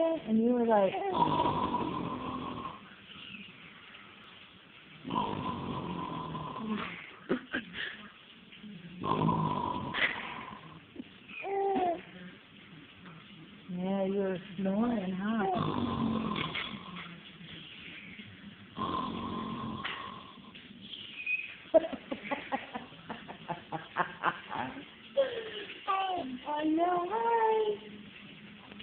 second, and you were like, yeah, you were snoring, huh?